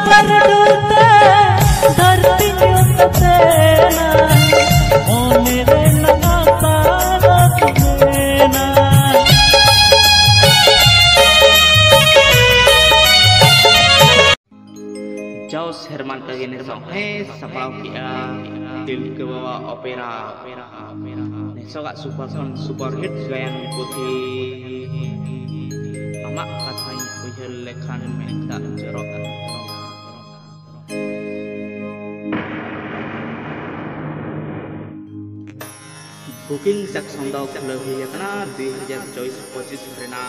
पर डूबते धरती उतरना ओ मेरे नवा सारा तुम्हें जाओ शहरमान का ये है सपाव किया दिल के बाबा ओपेरा नेसोगा सुपर हिट गायन पुथी amak katanya ujar lekan minta jerok booking jak sondau khulai hui kana 2024-25 rena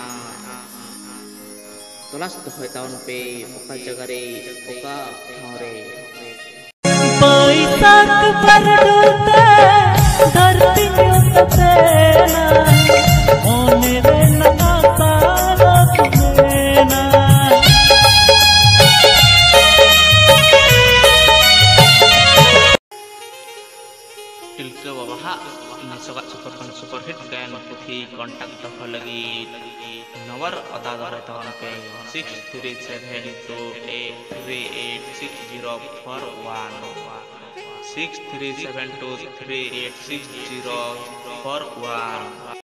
tolas dohoi tahun pe oka jagare oka thore बैसाख पर डूबते धरती उतरना ओ मेरे नवा सारा तुम्हें tilke babaha nasoga super hit gayan puthi kontak doho lagi nomor oda dohoi tahun pe 6372386041 6372386041